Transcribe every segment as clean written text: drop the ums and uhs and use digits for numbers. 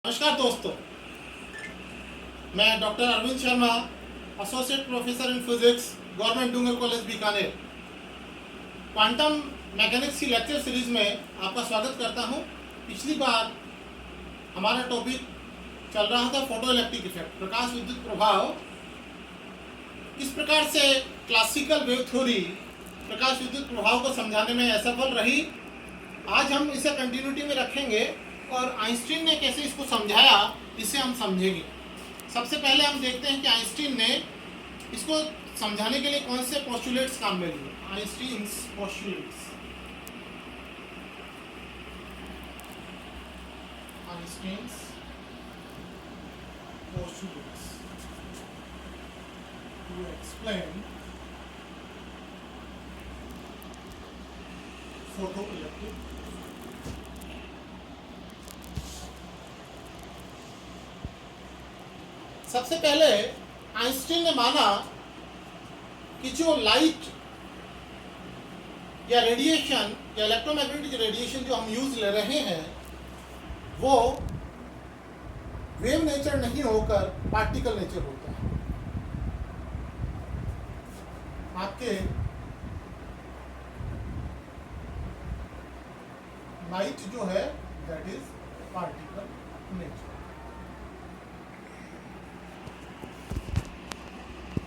नमस्कार दोस्तों, मैं doctor Arvind Sharma, associate professor in physics, government Dungar college Bikaner, quantum mechanics की लेक्चर सीरीज में आपका स्वागत करता हूं। पिछली बार हमारा टॉपिक चल रहा था फोटो इलेक्ट्रिक इफेक्ट, प्रकाश विद्युत प्रभाव। इस प्रकार से क्लासिकल वेव थ्योरी प्रकाश विद्युत प्रभाव को समझाने में असफल रही। आज हम इसे कंटिन्यूटी में रखेंगे और आइंस्टीन ने कैसे इसको समझाया इसे हम समझेंगे। सबसे पहले हम देखते हैं कि आइंस्टीन ने इसको समझाने के लिए कौन से पोस्टुलेट्स काम में लिए। Einstein's postulates, Einstein's postulates to explain photo electric. सबसे पहले आइंस्टीन ने माना कि जो लाइट या रेडिएशन या इलेक्ट्रोमैग्नेटिक रेडिएशन जो हम यूज ले रहे हैं वो वेव नेचर नहीं होकर पार्टिकल नेचर होता है। आपके लाइट जो है दैट इज पार्टिकल नेचर।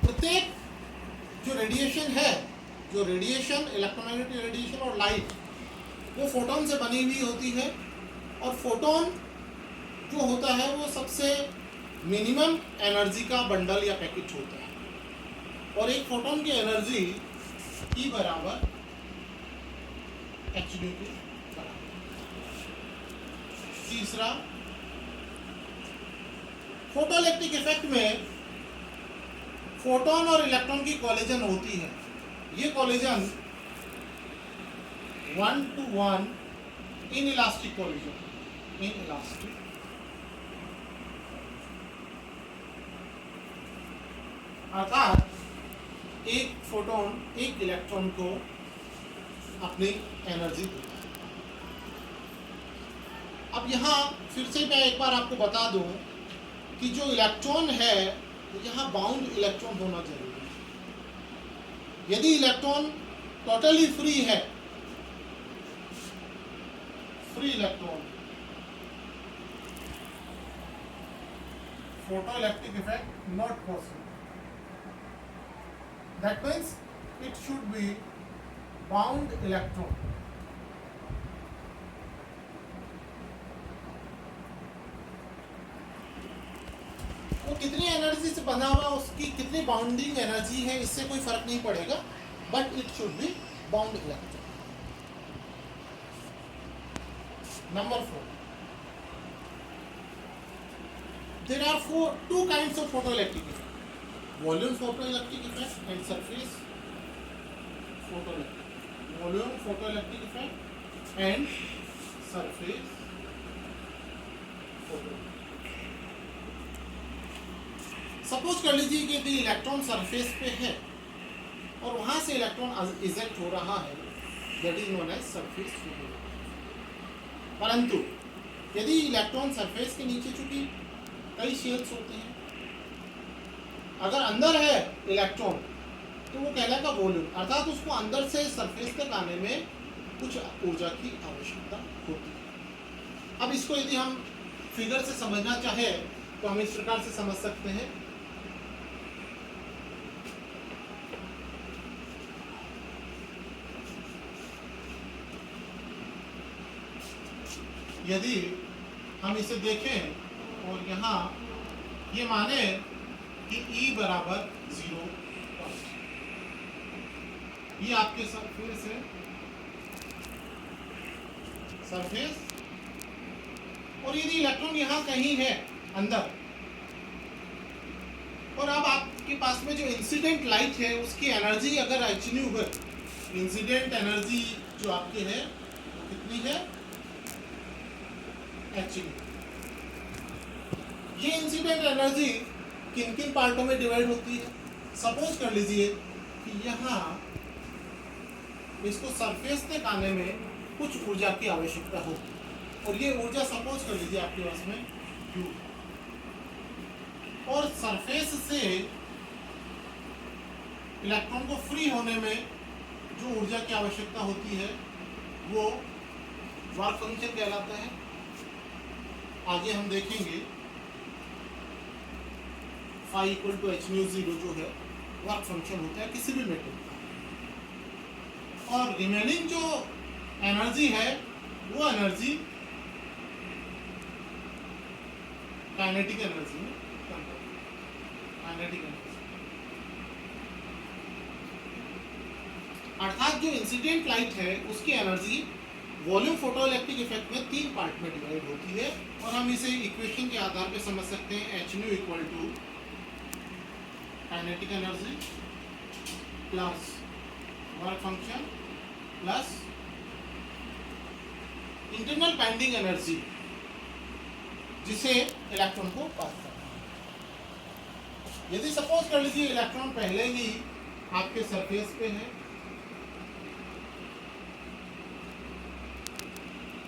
प्रत्येक जो रेडिएशन है, जो रेडिएशन, इलेक्ट्रोमैग्नेटिक रेडिएशन और लाइट, वो फोटोन से बनी हुई होती है। और फोटोन जो होता है वो सबसे मिनिमम एनर्जी का बंडल या पैकेट होता है। और एक फोटोन की एनर्जी E बराबर hν के बराबर। तीसरा, फोटोइलेक्ट्रिक इफेक्ट में फोटोन और इलेक्ट्रॉन की कॉलिजन होती है। ये collision 1-to-1 inelastic collision, inelastic. अर्थात एक फोटोन एक इलेक्ट्रॉन को अपनी एनर्जी देता है। अब यहाँ फिर से मैं एक बार आपको बता दूं कि जो इलेक्ट्रॉन है यहाँ बाउंड इलेक्ट्रॉन होना जरूरी है। यदि इलेक्ट्रॉन टोटली फ्री है, free electron, photo electric effect not possible. That means it should be bound electron. वो कितनी एनर्जी से बना हुआ, उसकी कितनी बाउंडिंग एनर्जी है, इससे कोई फर्क नहीं पड़ेगा, but it should be bound electron. Number 4, there are two kinds of photoelectric effect: volume photoelectric effect and surface photoelectric, volume photoelectric effect and surface photoelectric। Suppose कर लीजिए कि यदि इलेक्ट्रॉन सरफेस पे है और वहां से इलेक्ट्रॉन इजेक्ट हो रहा है, that is known as surface photoelectric. परंतु यदि इलेक्ट्रॉन सरफेस के नीचे, चूंकि कई शेल्स होते हैं, अगर अंदर है इलेक्ट्रॉन तो वो कहलाएगा वॉल्यूम, अर्थात उसको अंदर से सरफेस तक आने में कुछ ऊर्जा की आवश्यकता होती है। अब इसको यदि हम फिगर से समझना चाहे तो हम इस प्रकार से समझ सकते हैं। यदि हम इसे देखें और यहाँ ये माने कि E बराबर 0, ये आपके सरफेस है, सरफेस, और यदि इलेक्ट्रॉन यहाँ कहीं है अंदर, और अब आपके पास में जो इंसिडेंट लाइट है उसकी एनर्जी अगर hν है, इंसिडेंट एनर्जी जो आपकी है वो कितनी है, hν। ये इंसिडेंट एनर्जी किन किन पार्टों में डिवाइड होती है। सपोज कर लीजिए कि यहाँ इसको सरफेस तक आने में कुछ ऊर्जा की आवश्यकता होगी, और ये ऊर्जा सपोज कर लीजिए आपके पास में Q, और सरफेस से इलेक्ट्रॉन को फ्री होने में जो ऊर्जा की आवश्यकता होती है वो वर्क फंक्शन कहलाता है। आगे हम देखेंगे phi equal to H nu zero जो है वर्क फंक्शन होता है किसी भी मेटल का, और रिमेनिंग जो एनर्जी है वो एनर्जी काइनेटिक एनर्जी में काइनेटिक एनर्जी, अर्थात जो इंसिडेंट लाइट है उसकी एनर्जी वॉल्यूम फोटोइलेक्ट्रिक इफेक्ट में 3 पार्ट में डिवाइड होती है, और हम इसे इक्वेशन के आधार पर समझ सकते हैं। H nu equal to kinetic energy plus work function plus internal binding energy जिसे इलेक्ट्रॉन को पास करना है। यदि सपोज कर लीजिए इलेक्ट्रॉन पहले ही आपके सरफेस पे है,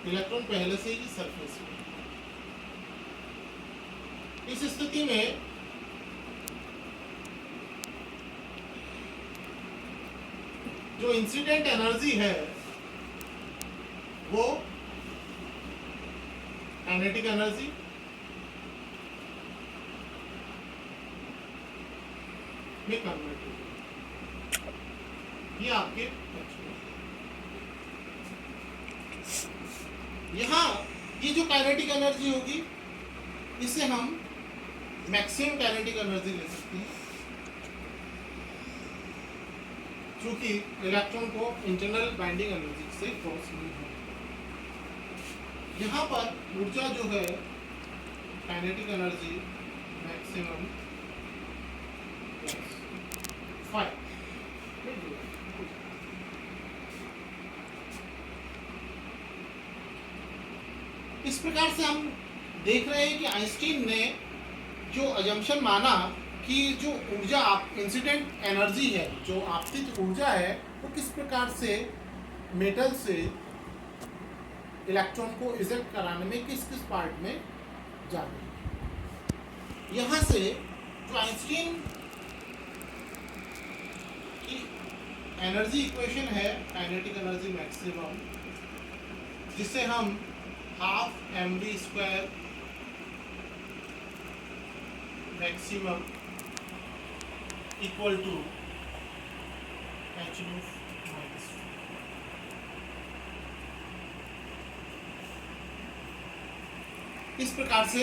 इलेक्ट्रॉन पहले से ही सरफेस पे, इस स्थिति में जो इंसिडेंट एनर्जी है वो काइनेटिक एनर्जी में कन्वर्ट होगी। ये आपके यहाँ ये जो काइनेटिक एनर्जी होगी इसे हम मैक्सिमम काइनेटिक एनर्जी ले सकते हैं, क्योंकि इलेक्ट्रॉन को इंटरनल बाइंडिंग एनर्जी से क्रॉस नहीं है। यहाँ पर ऊर्जा जो है काइनेटिक एनर्जी मैक्सिमम फाइव, इस प्रकार से हम देख रहे हैं कि आइंस्टीन ने जो अजम्पशन माना कि जो ऊर्जा इंसिडेंट एनर्जी है, जो आपतित ऊर्जा है, वो किस प्रकार से मेटल से इलेक्ट्रॉन को इजेक्ट कराने में किस किस पार्ट में जा रही है। यहाँ से जो आइंस्टीन की एनर्जी इक्वेशन है काइनेटिक एनर्जी मैक्सिमम, जिसे हम half mv² maximum equal to h nu minus, इस प्रकार से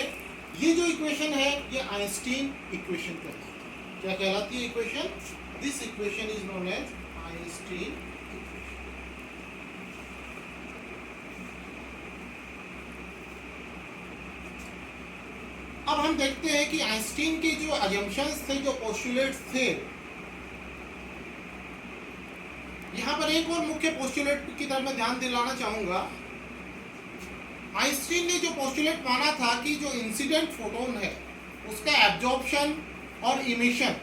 ये जो इक्वेशन है ये आइंस्टीन इक्वेशन कहलाती है। क्या कहलाती है equation? This equation is known as Einstein. अब हम देखते हैं कि आइंस्टीन के जो अजम्पशंस थे, जो पोस्टुलेट्स थे, यहाँ पर एक और मुख्य पोस्टुलेट की तरफ मैं ध्यान दिलाना चाहूंगा। आइंस्टीन ने जो पोस्टुलेट माना था कि जो इंसिडेंट फोटोन है उसका एब्जॉर्प्शन और इमिशन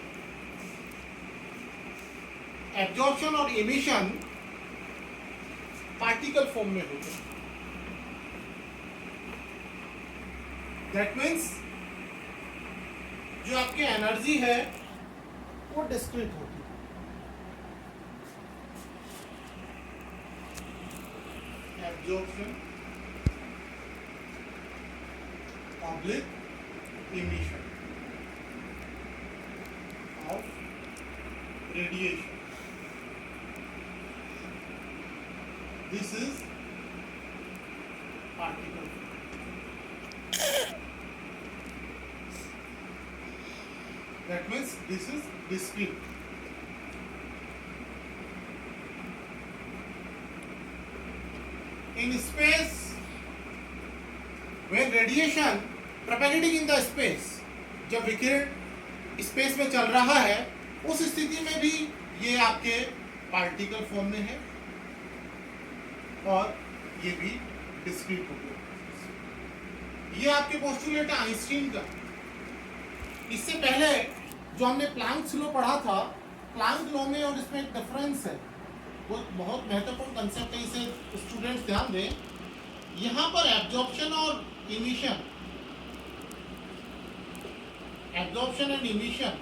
पार्टिकल फॉर्म में होते हैं। दैट मीन्स जो आपकी एनर्जी है वो डिस्क्रीट होती है। Absorption oblique emission of radiation, this is particle. That means this is discrete. In space, when radiation propagating in the space, जब विकिरण स्पेस में चल रहा है उस स्थिति में भी ये आपके पार्टिकल फॉर्म में है और ये भी डिस्क्रीट हो गया। ये आपके पोस्टुलेट है आइंस्टीन का। इससे पहले जो हमने प्लैंक्स लॉ पढ़ा था, प्लैंक लॉ में और इसमें एक डिफरेंस है, वो बहुत महत्वपूर्ण कंसेप्ट है, इसे स्टूडेंट्स ध्यान दें। यहाँ पर एब्जॉर्प्शन और इमिशन एब्जॉर्प्शन एंड इमिशन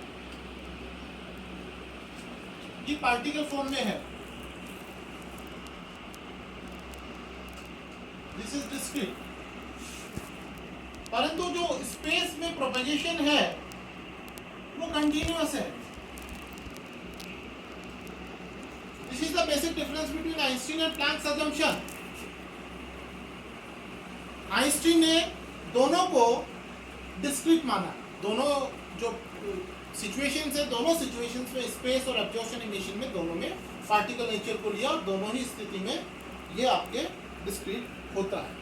ये पार्टिकल फॉर्म में है, दिस इज डिस्क्रीट। परंतु जो स्पेस में प्रोपेगेशन है वो कंटिन्यूअस है। This is the basic difference between Einstein and Planck's assumption. Einstein ने दोनों को डिस्क्रीट माना, दोनों जो सिचुएशंस है, दोनों सिचुएशंस में स्पेस और एब्जॉर्प्शन इमिशन में दोनों में पार्टिकल नेचर को लिया और दोनों ही स्थिति में ये आपके डिस्क्रीट होता है।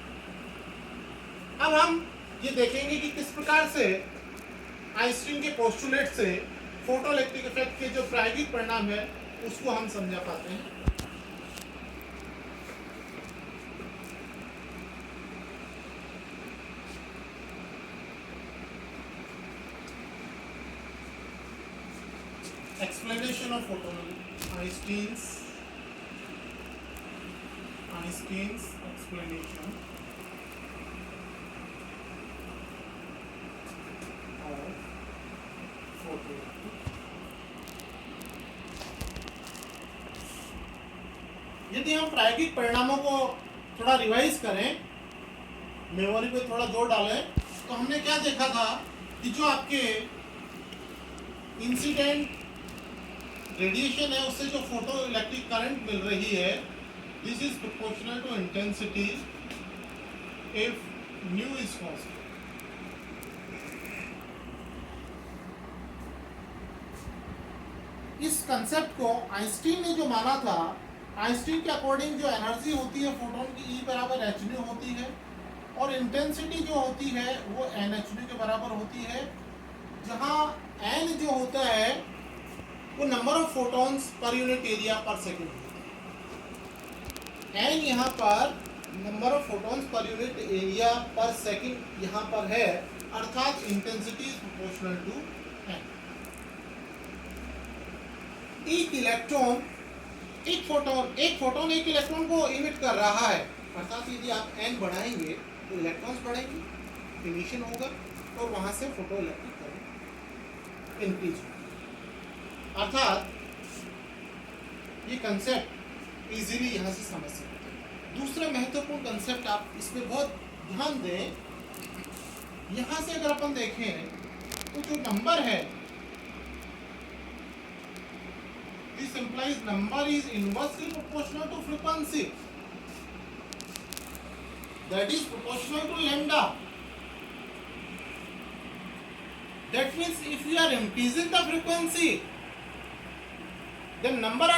अब हम ये देखेंगे कि किस प्रकार से आइंस्टीन के पोस्टुलेट से फोटोइलेक्ट्रिक इफेक्ट के जो प्रायोगिक परिणाम है उसको हम समझा पाते हैं। Explanation of Einstein's explanation of photoelectric। यदि हम प्रायोगिक परिणामों को थोड़ा रिवाइज करें, मेमोरी पे थोड़ा जोर डालें, तो हमने क्या देखा था कि जो आपके इंसिडेंट रेडिएशन है उससे जो फोटो इलेक्ट्रिक करंट मिल रही है, this is proportional to intensity if nu is constant. इस कंसेप्ट को आइंस्टीन ने जो माना था, आइंस्टीन के अकॉर्डिंग जो एनर्जी होती है फोटोन की E बराबर h न्यू होती है और इंटेंसिटी जो होती है वो NH न्यू के बराबर होती है, जहां n जो होता है वो number of photons per unit area per second है। n यहाँ पर number of photons per unit area per second यहाँ पर है, अर्थात intensity is proportional to n। एक इलेक्ट्रॉन एक फोटोन एक इलेक्ट्रॉन को इमिट कर रहा है, अर्थात यदि आप n बढ़ाएंगे तो इलेक्ट्रॉन्स बढ़ेंगे, इमिशन होगा और वहां से फोटो इलेक्ट्रिक करंट इंक्रीज होगा। अर्थात ये कंसेप्ट इजीली यहाँ से समझ सकते हैं। दूसरा महत्वपूर्ण कंसेप्ट आप इसमें बहुत ध्यान दें, यहाँ से अगर अपन देखें तो जो नंबर है, this implies number is inversely proportional to frequency, that is proportional to lambda. That means if we are increasing the frequency, then number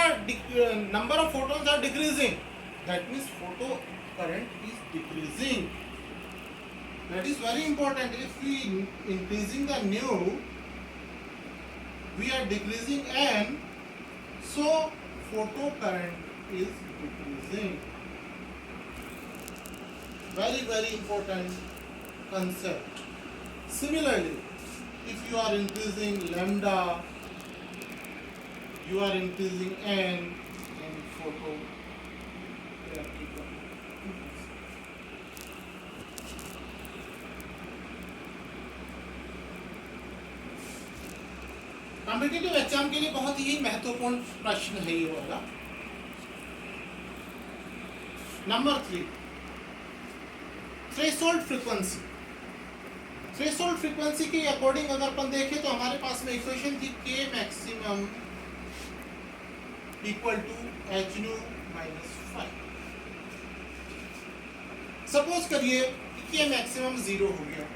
of photons are decreasing. That means photo current is decreasing. That is very important. If we increasing the nu, we are decreasing n, so photo current is decreasing. Very, very important concept. Similarly, if you are increasing lambda, you are increasing n in photo electrical impulse. Competitive exam के लिए बहुत ही महत्वपूर्ण प्रश्न है ये वाला। Number 3, threshold frequency. Threshold frequency के according अगर अपन देखें तो हमारे पास में इक्वेशन थी K maximum equal to h nu minus 5। Suppose करिए K मैक्सिमम 0 हो गया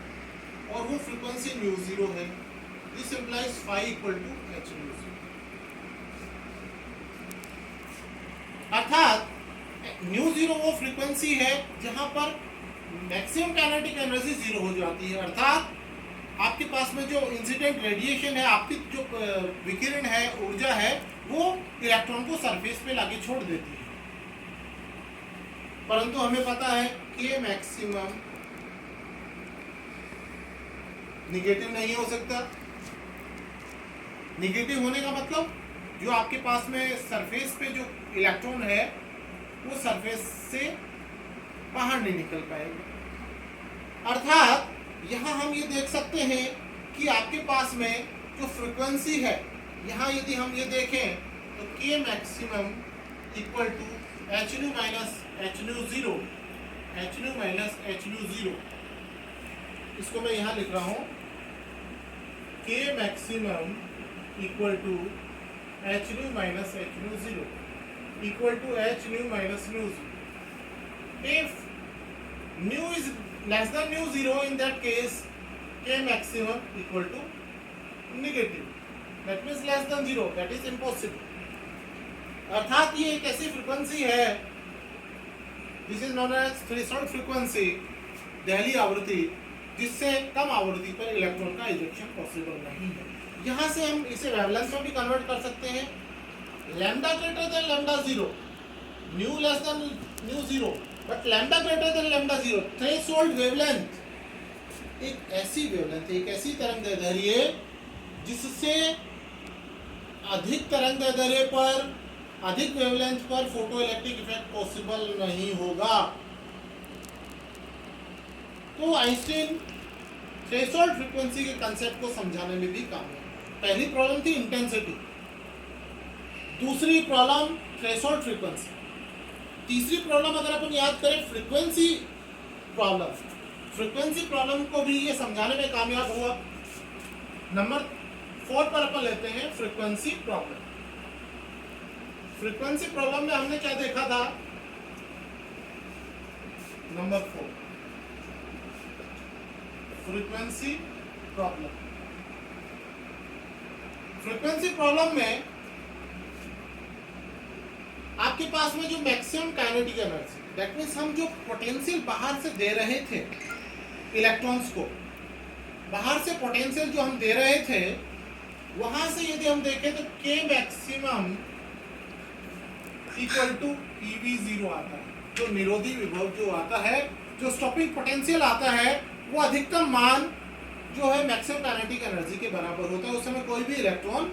और वो फ्रीक्वेंसी न्यू 0 है, this implies 5 equal to h nu 0। अर्थात न्यू 0 वो फ्रीक्वेंसी है जहां पर मैक्सिमम काइनेटिक एनर्जी 0 हो जाती है, अर्थात आपके पास में जो इंसिडेंट रेडिएशन है, आपकी जो विकिरण है, ऊर्जा है, वो इलेक्ट्रॉन को सरफेस पे लाके छोड़ देती है। परंतु हमें पता है कि मैक्सिमम निगेटिव नहीं हो सकता। निगेटिव होने का मतलब जो आपके पास में सरफेस पे जो इलेक्ट्रॉन है वो सरफेस से बाहर नहीं निकल पाएगा। अर्थात यहाँ हम ये देख सकते हैं कि आपके पास में जो फ्रिक्वेंसी है, यहाँ यदि हम ये देखें तो K maximum equal to H nu minus H nu zero, H nu minus H nu zero. इसको मैं यहाँ लिख रहा हूँ K maximum equal to H nu minus H nu zero equal to H nu minus nu zero. If nu is less than nu zero, in that case k maximum equal to negative, that means less than 0, that is impossible। अर्थात ये एक ऐसी frequency है, this is known as threshold frequency, दहली आवृत्ति, जिससे कम आवृत्ति पर इलेक्ट्रॉन का इजेक्शन पॉसिबल नहीं है। यहाँ से हम इसे वेवलेंथ में भी कन्वर्ट कर सकते हैं, lambda greater than lambda zero, new less than mu zero, but lambda greater than lambda zero. Threshold wavelength एक ऐसी वेवलेंथ, एक ऐसी तरंग दैर्ध्य जिससे अधिक तरंग दैर्ध्य पर, अधिक वेवलेंथ पर फोटो इलेक्ट्रिक इफेक्ट पॉसिबल नहीं होगा। तो आइंस्टीन थ्रेशोल्ड फ्रीक्वेंसी के कंसेप्ट को समझाने में भी काम है। पहली प्रॉब्लम थी इंटेंसिटी, दूसरी प्रॉब्लम थ्रेशोल्ड फ्रीक्वेंसी, तीसरी प्रॉब्लम अगर अपन याद करें फ्रीक्वेंसी प्रॉब्लम, फ्रीक्वेंसी प्रॉब्लम को भी ये समझाने में कामयाब हुआ। नंबर 4 पर अपन लेते हैं फ्रीक्वेंसी प्रॉब्लम। फ्रीक्वेंसी प्रॉब्लम में हमने क्या देखा था? Number 4 frequency problem. Frequency problem में आपके पास में जो maximum kinetic energy, that means हम जो पोटेंशियल बाहर से दे रहे थे इलेक्ट्रॉन्स को, बाहर से पोटेंशियल जो हम दे रहे थे, वहां से यदि हम देखें तो K maximum equal to EV0 आता है। जो निरोधी विभव जो आता है, जो स्टॉपिंग पोटेंशियल आता है, वो अधिकतम मान जो है मैक्सिमम काइनेटिक एनर्जी के बराबर होता है। उस समय कोई भी इलेक्ट्रॉन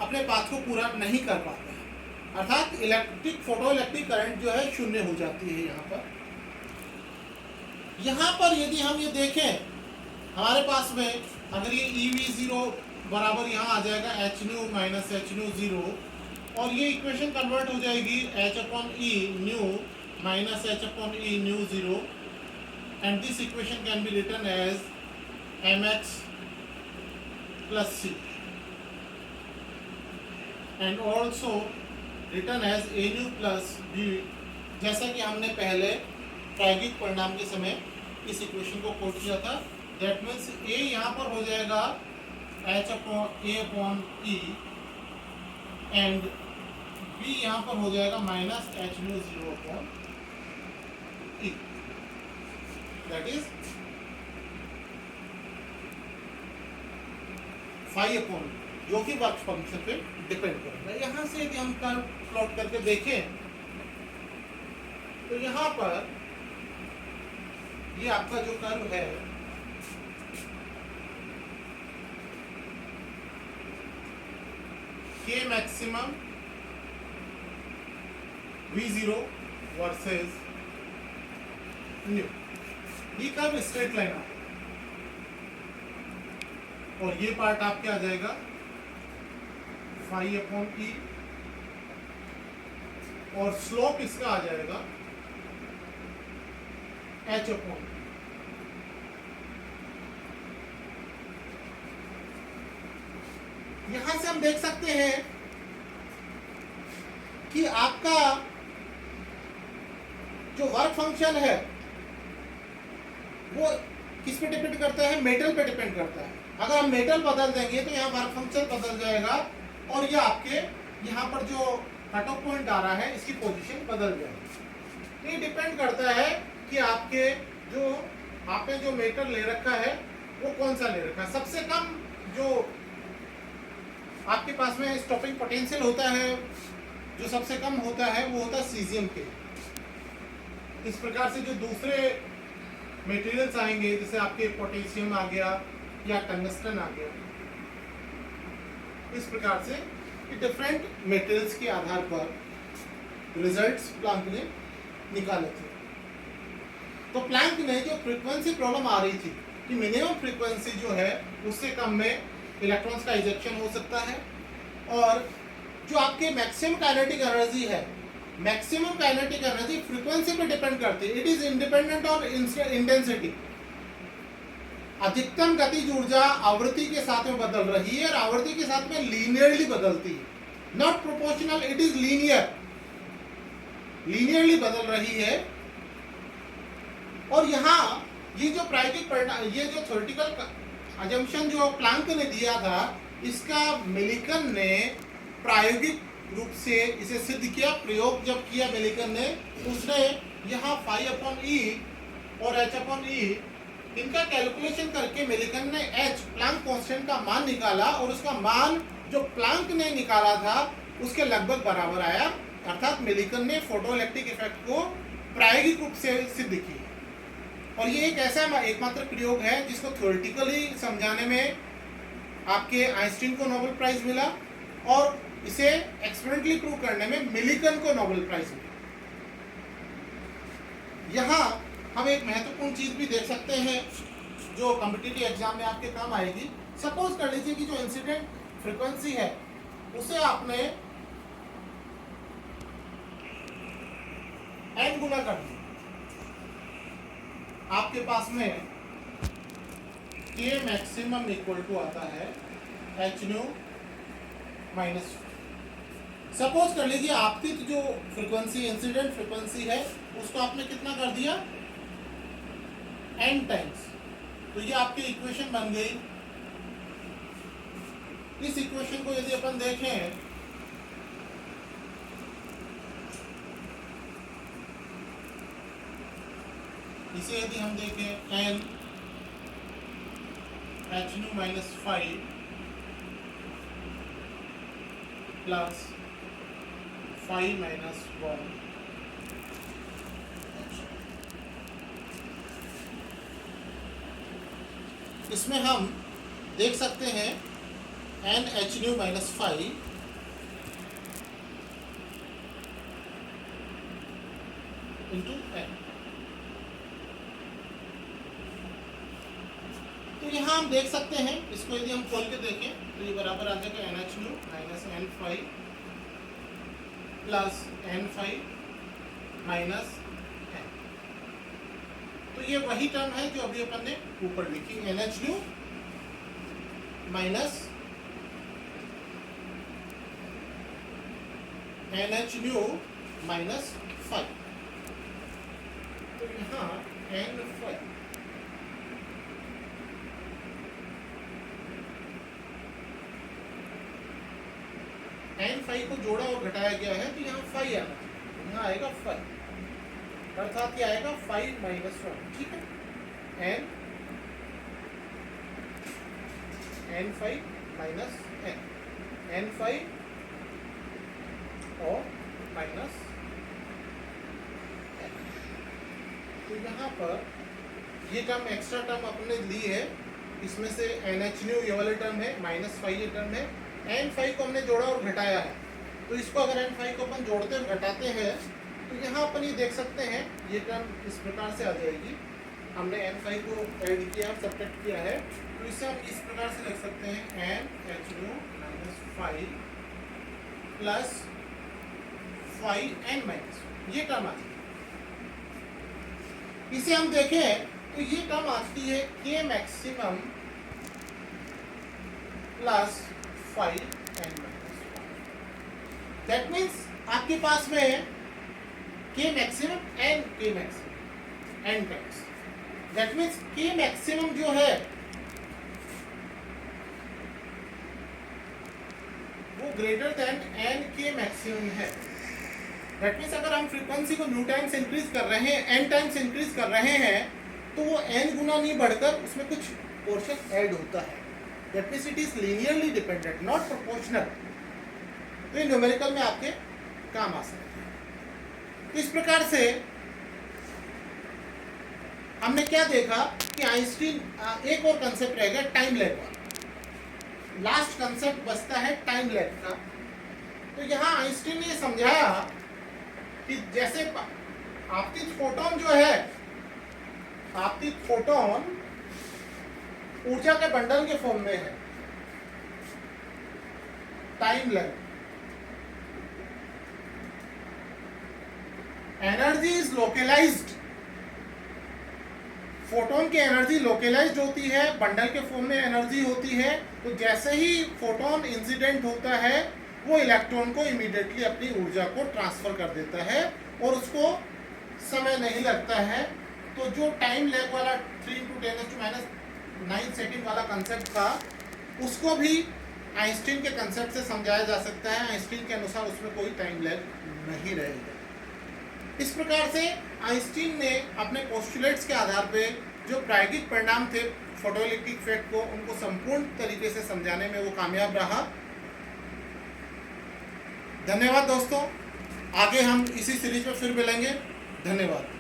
अपने पाथ को पूरा नहीं कर पाता है, अर्थात इलेक्ट्रिक फोटो इलेक्ट्रिक करंट जो है शून्य हो जाती है। यहाँ पर यदि हम ये देखें, हमारे पास में अगर ये EV0 बराबर यहाँ आ जाएगा H nu minus H nu zero, और ये इक्वेशन कन्वर्ट हो जाएगी h upon E nu minus h upon E nu zero, and this equation can be written as mx plus c and also written as a nu plus b, जैसा कि हमने पहले प्रायोगिक परिणाम के समय इस इक्वेशन को कोट किया था। दैट मीन्स a यहाँ पर हो जाएगा h upon a upon E, and b यहाँ पर हो जाएगा minus H nu zero upon E, that is phi upon, जो कि वर्क फंक्शन पे डिपेंड करेगा। यहाँ से यदि हम कर्व प्लॉट करके देखें तो यहाँ पर ये आपका जो कर्व है, के मैक्सिमम V0 वर्सेस न्यू, ये कर्व स्ट्रेट लाइन आता है, और ये पार्ट आपके आ जाएगा फाई अपॉन ई, और स्लोप इसका आ जाएगा h अपॉन। यहां से हम देख सकते हैं कि आपका जो वर्क फंक्शन है वो किस पे डिपेंड करता है? मेटल पे डिपेंड करता है। अगर हम मेटल बदल देंगे तो यहाँ वर्क फंक्शन बदल जाएगा, और ये आपके यहाँ पर जो कट ऑफ पॉइंट आ रहा है इसकी पोजीशन बदल जाएगी। ये डिपेंड करता है कि आपके जो आपने जो मेटल ले रखा है वो कौन सा ले रखा है। सबसे कम जो आपके पास में स्टॉपिंग पोटेंशियल होता है, जो सबसे कम होता है, वो होता है सीजियम के। इस प्रकार से जो दूसरे मटेरियल्स आएंगे, जैसे आपके पोटेशियम आ गया या टंगस्टन आ गया, इस प्रकार से डिफरेंट मटेरियल्स के आधार पर रिजल्ट्स प्लैंक ने निकाले थे। तो प्लैंक ने जो फ्रीक्वेंसी प्रॉब्लम आ रही थी कि मिनिमम फ्रीक्वेंसी जो है उससे कम में इलेक्ट्रॉन्स का इजेक्शन हो सकता है, और जो आपके मैक्सिमम काइनेटिक एनर्जी है, मैक्सिमम काइनेटिक एनर्जी फ्रीक्वेंसी पे डिपेंड करती है। It is independent on intensity. अधिकतम गतिज ऊर्जा आवृत्ति के साथ में बदल रही है और आवृत्ति के साथ में लीनियरली बदलती है, not proportional, it is linearly बदल रही है। और यहाँ ये जो प्रायोगिक परिणाम, ये जो थ्योरेटिकल अजम्पशन जो प्लैंक ने दिया था, इसका मिलिकन ने प्रायोगिक रूप से इसे सिद्ध किया। प्रयोग जब किया मिलिकन ने, उसने यहाँ φ/e और h/e इनका कैलकुलेशन करके मिलिकन ने h प्लैंक कांस्टेंट का मान निकाला, और उसका मान जो प्लैंक ने निकाला था उसके लगभग बराबर आया। अर्थात मिलिकन ने फोटोइलेक्ट्रिक इफेक्ट को प्रायोगिक रूप से सिद्ध किया। और ये एक ऐसा एकमात्र प्रयोग है जिसको थ्योरेटिकली समझाने में आपके आइंस्टीन को नोबेल प्राइज मिला, और इसे एक्सपेरिमेंटली प्रूव करने में मिलिकन को नोबेल प्राइज मिला। यहाँ हम एक महत्वपूर्ण चीज भी देख सकते हैं जो कॉम्पिटिटिव एग्जाम में आपके काम आएगी। सपोज कर लीजिए कि जो इंसिडेंट फ्रीक्वेंसी है उसे आपने n गुना कर दिया। आपके पास में k मैक्सिमम इक्वल टू आता है h न्यू माइनस। सपोज कर लीजिए आपतित जो फ्रीक्वेंसी, इंसिडेंट फ्रीक्वेंसी है, उसको आपने कितना कर दिया, n टाइम्स। तो ये आपकी इक्वेशन बन गई। इस इक्वेशन को यदि अपन देखें, इसे यदि हम देखें n h nu minus 5 plus 5 minus 1, इसमें हम देख सकते हैं n h nu minus 5 into n। तो यहाँ हम देख सकते हैं, इसको यदि हम खोल के देखें तो ये बराबर आ जाएगा NH new minus N5 plus N5 minus N। तो ये वही टर्म है जो अभी अपन ने ऊपर लिखी, NH new minus NH new minus 5। तो यहाँ N5 N5 को जोड़ा और घटाया गया है, तो यहाँ 5 आना, यहाँ आएगा 5, अर्थात ये आएगा 5 माइनस 1। ठीक है, N5 माइनस N5 और माइनस N। तो यहाँ पर ये टर्म, एक्स्ट्रा टर्म अपने ली है, इसमें से NH न्यू ये वाला टर्म है, माइनस 5 ये टर्म है, N5 को हमने जोड़ा और घटाया है। तो इसको अगर N5 को अपन जोड़ते और घटाते हैं तो यहाँ अपन ये देख सकते हैं, ये टर्म इस प्रकार से आ जाएगी। हमने N5 को ऐड किया, सब्ट्रैक्ट किया है, तो इसे हम इस प्रकार से लिख सकते हैं NH new minus 5 plus 5N minus, ये टर्म आती है। इसे हम देखें तो ये टर्म आती है K maximum plus 5N minus 1। That means आपके पास में K maximum and K maximum N times. That means K maximum जो है वो greater than N K maximum है। दैट मीन्स अगर हम फ्रीक्वेंसी को न्यू टाइम्स इंक्रीज कर रहे हैं, N टाइम्स इंक्रीज कर रहे हैं, तो वो N गुना नहीं बढ़कर उसमें कुछ पोर्शन ऐड होता है। That means it is linearly dependent, not proportional। तो ये न्यूमेरिकल में आपके काम आ सकते हैं। तो इस प्रकार से हमने क्या देखा कि आइंस्टीन, एक और कंसेप्ट रहेगा टाइम लैग का। लास्ट कंसेप्ट बचता है टाइम लैग का। तो यहाँ आइंस्टीन ने समझाया कि जैसे आपतित फोटोन जो है, आपतित फोटोन ऊर्जा के बंडल के फॉर्म में है। Time lag, energy is localized, photon की एनर्जी लोकलाइज्ड होती है, बंडल के फॉर्म में एनर्जी होती है। तो जैसे ही फोटोन इंसिडेंट होता है वो इलेक्ट्रॉन को इमीडिएटली अपनी ऊर्जा को ट्रांसफर कर देता है और उसको समय नहीं लगता है। तो जो टाइम लैग वाला 3 × 10⁻⁹ सेकेंड वाला कंसेप्ट था उसको भी आइंस्टीन के कंसेप्ट से समझाया जा सकता है। आइंस्टीन के अनुसार उसमें कोई टाइम लैग नहीं रहेगा। इस प्रकार से आइंस्टीन ने अपने पोस्टुलेट्स के आधार पे जो प्रायोगिक परिणाम थे फोटोइलेक्ट्रिक इफेक्ट को, उनको संपूर्ण तरीके से समझाने में वो कामयाब रहा। धन्यवाद दोस्तों, आगे हम इसी सीरीज में फिर मिलेंगे। धन्यवाद।